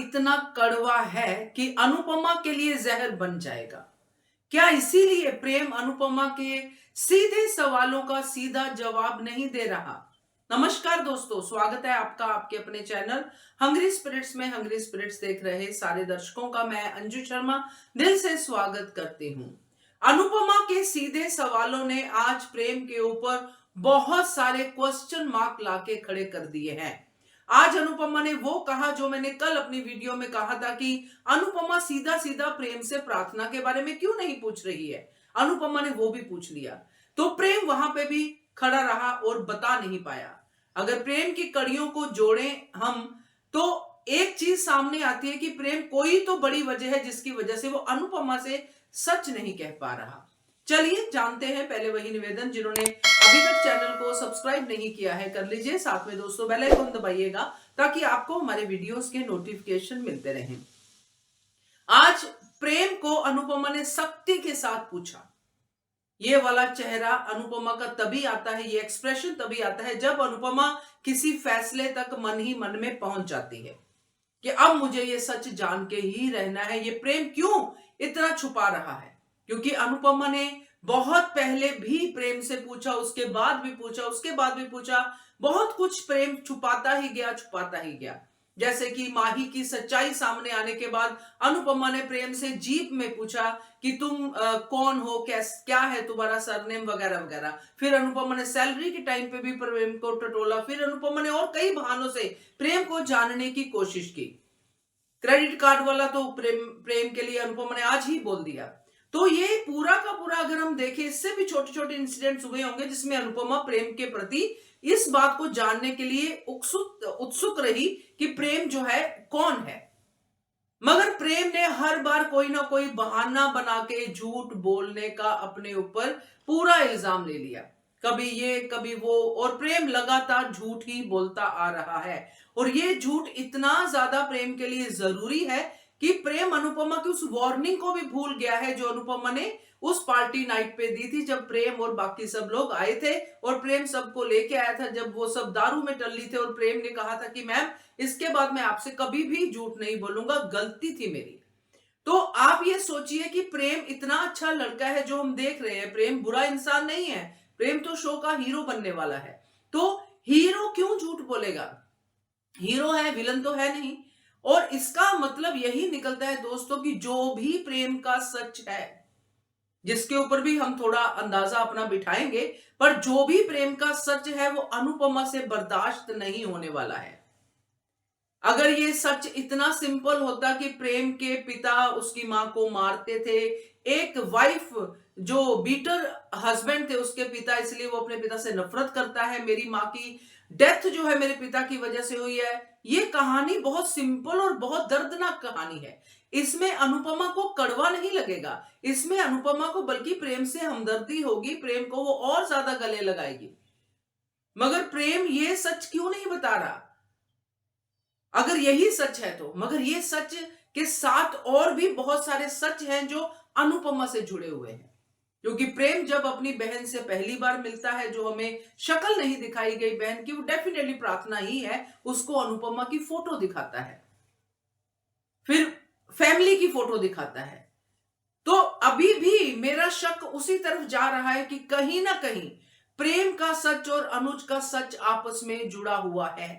इतना कड़वा है कि अनुपमा के लिए जहर बन जाएगा? क्या इसीलिए प्रेम अनुपमा के सीधे सवालों का सीधा जवाब नहीं दे रहा? नमस्कार दोस्तों, स्वागत है आपका आपके अपने चैनल हंग्री स्पिरिट्स में। हंग्री स्पिरिट्स देख रहे सारे दर्शकों का मैं अंजू शर्मा दिल से स्वागत करती हूं। अनुपमा के सीधे सवालों ने आज प्रेम के ऊपर बहुत सारे क्वेश्चन मार्क लाके खड़े कर दिए हैं। आज अनुपमा ने वो कहा जो मैंने कल अपनी वीडियो में कहा था कि अनुपमा सीधा सीधा प्रेम से प्रार्थना के बारे में क्यों नहीं पूछ रही है। अनुपमा ने वो भी पूछ लिया, तो प्रेम वहां पे भी खड़ा रहा और बता नहीं पाया। अगर प्रेम की कड़ियों को जोड़ें हम, तो एक चीज सामने आती है कि प्रेम कोई तो बड़ी वजह है जिसकी वजह से वो अनुपमा से सच नहीं कह पा रहा। चलिए जानते हैं। पहले वही निवेदन, जिन्होंने अभी तक चैनल को सब्सक्राइब नहीं किया है कर लीजिए, साथ में दोस्तों बेल आइकन दबाइएगा ताकि आपको हमारे वीडियोस के नोटिफिकेशन मिलते रहें। आज प्रेम को अनुपमा ने सख्ती के साथ पूछा। ये वाला चेहरा अनुपमा का तभी आता है, ये एक्सप्रेशन तभी आता है जब अनुपमा किसी फैसले तक मन ही मन में पहुंच जाती है कि अब मुझे ये सच जान के ही रहना है। ये प्रेम क्यों इतना छुपा रहा है? क्योंकि अनुपमा ने बहुत पहले भी प्रेम से पूछा, उसके बाद भी पूछा, उसके बाद भी पूछा, बहुत कुछ प्रेम छुपाता ही गया, छुपाता ही गया। जैसे कि माही की सच्चाई सामने आने के बाद अनुपमा ने प्रेम से जीप में पूछा कि तुम कौन हो, क्या है तुम्हारा सरनेम वगैरह वगैरह। फिर अनुपमा ने सैलरी के टाइम पे भी प्रेम को टटोला। फिर अनुपमा ने और कई बहानों से प्रेम को जानने की कोशिश की। क्रेडिट कार्ड वाला तो प्रेम के लिए अनुपमा ने आज ही बोल दिया। तो ये पूरा का पूरा अगर हम देखें, इससे भी छोटे छोटे इंसिडेंट्स हुए होंगे जिसमें अनुपमा प्रेम के प्रति इस बात को जानने के लिए उत्सुक रही कि प्रेम जो है कौन है। मगर प्रेम ने हर बार कोई ना कोई बहाना बना के झूठ बोलने का अपने ऊपर पूरा इल्जाम ले लिया। कभी ये कभी वो, और प्रेम लगातार झूठ ही बोलता आ रहा है। और ये झूठ इतना ज्यादा प्रेम के लिए जरूरी है कि प्रेम अनुपमा की उस वार्निंग को भी भूल गया है जो अनुपमा ने उस पार्टी नाइट पे दी थी, जब प्रेम और बाकी सब लोग आए थे और प्रेम सबको लेके आया था। जब वो सब दारू में टल्ली थे और प्रेम ने कहा था कि मैम इसके बाद मैं आपसे कभी भी झूठ नहीं बोलूंगा, गलती थी मेरी। तो आप ये सोचिए कि प्रेम इतना अच्छा लड़का है जो हम देख रहे हैं। प्रेम बुरा इंसान नहीं है, प्रेम तो शो का हीरो बनने वाला है। तो हीरो क्यों झूठ बोलेगा? हीरो है, विलन तो है नहीं। और इसका मतलब यही निकलता है दोस्तों कि जो भी प्रेम का सच है, जिसके ऊपर भी हम थोड़ा अंदाजा अपना बिठाएंगे, पर जो भी प्रेम का सच है वो अनुपमा से बर्दाश्त नहीं होने वाला है। अगर ये सच इतना सिंपल होता कि प्रेम के पिता उसकी मां को मारते थे, एक वाइफ जो बीटर हस्बैंड थे उसके पिता, इसलिए वो अपने पिता से नफरत करता है, मेरी मां की डेथ जो है मेरे पिता की वजह से हुई है, ये कहानी बहुत सिंपल और बहुत दर्दनाक कहानी है। इसमें अनुपमा को कड़वा नहीं लगेगा, इसमें अनुपमा को बल्कि प्रेम से हमदर्दी होगी, प्रेम को वो और ज्यादा गले लगाएगी। मगर प्रेम ये सच क्यों नहीं बता रहा? अगर यही सच है तो, मगर ये सच के साथ और भी बहुत सारे सच हैं जो अनुपमा से जुड़े हुए हैं। क्योंकि प्रेम जब अपनी बहन से पहली बार मिलता है, जो हमें शक्ल नहीं दिखाई गई बहन की, वो डेफिनेटली प्रार्थना ही है, उसको अनुपमा की फोटो दिखाता है, फिर फैमिली की फोटो दिखाता है। तो अभी भी मेरा शक उसी तरफ जा रहा है कि कहीं ना कहीं प्रेम का सच और अनुज का सच आपस में जुड़ा हुआ है,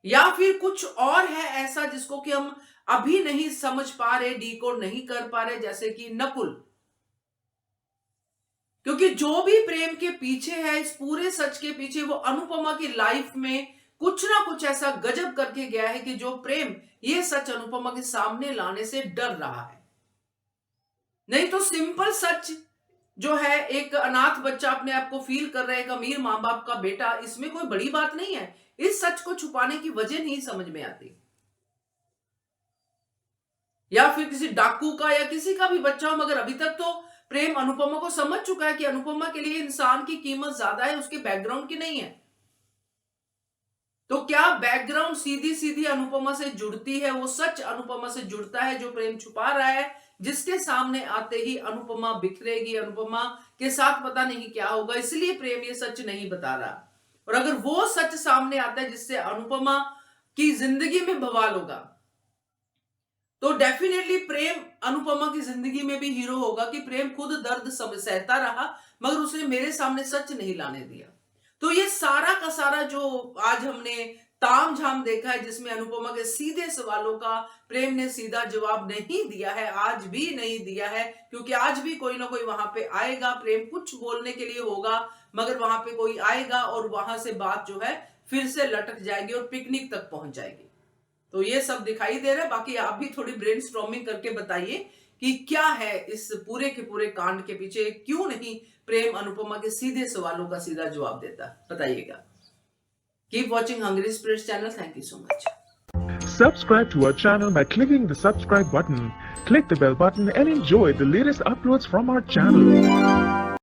या फिर कुछ और है ऐसा जिसको कि हम अभी नहीं समझ पा रहे, डीकोड नहीं कर पा रहे, जैसे कि नकुल। क्योंकि जो भी प्रेम के पीछे है, इस पूरे सच के पीछे, वो अनुपमा की लाइफ में कुछ ना कुछ ऐसा गजब करके गया है कि जो प्रेम ये सच अनुपमा के सामने लाने से डर रहा है। नहीं तो सिंपल सच जो है, एक अनाथ बच्चा अपने आप को फील कर रहा है एक अमीर मां बाप का बेटा, इसमें कोई बड़ी बात नहीं है। इस सच को छुपाने की वजह नहीं समझ में आती। या फिर किसी डाकू का या किसी का भी बच्चा हो, मगर अभी तक तो प्रेम अनुपमा को समझ चुका है कि अनुपमा के लिए इंसान की कीमत ज्यादा है उसके बैकग्राउंड की नहीं है। तो क्या बैकग्राउंड सीधी सीधी अनुपमा से जुड़ती है? वो सच अनुपमा से जुड़ता है जो प्रेम छुपा रहा है, जिसके सामने आते ही अनुपमा बिखरेगी, अनुपमा के साथ पता नहीं क्या होगा, इसलिए प्रेम ये सच नहीं बता रहा। और अगर वो सच सामने आता है जिससे अनुपमा कि जिंदगी में बवाल होगा, तो डेफिनेटली प्रेम अनुपमा की जिंदगी में भी हीरो होगा कि प्रेम खुद दर्द सब सहता रहा मगर उसने मेरे सामने सच नहीं लाने दिया। तो ये सारा का सारा जो आज हमने तामझाम देखा है, जिसमें अनुपमा के सीधे सवालों का प्रेम ने सीधा जवाब नहीं दिया है, आज भी नहीं दिया है, क्योंकि आज भी कोई ना कोई वहां पे आएगा, प्रेम कुछ बोलने के लिए होगा मगर वहां पे कोई आएगा और वहां से बात जो है फिर से लटक जाएगी और पिकनिक तक पहुंच जाएगी। तो ये सब दिखाई दे रहा है। बाकी आप भी थोड़ी ब्रेनस्टॉर्मिंग करके बताइए कि क्या है इस पूरे के पूरे कांड के पीछे, क्यों नहीं प्रेम अनुपमा के सीधे सवालों का सीधा जवाब देता, बताइएगा। Keep watching hungry spirits channel. Thank you so much. Subscribe to our channel by clicking the subscribe button. Click the bell button and enjoy the latest uploads from our channel.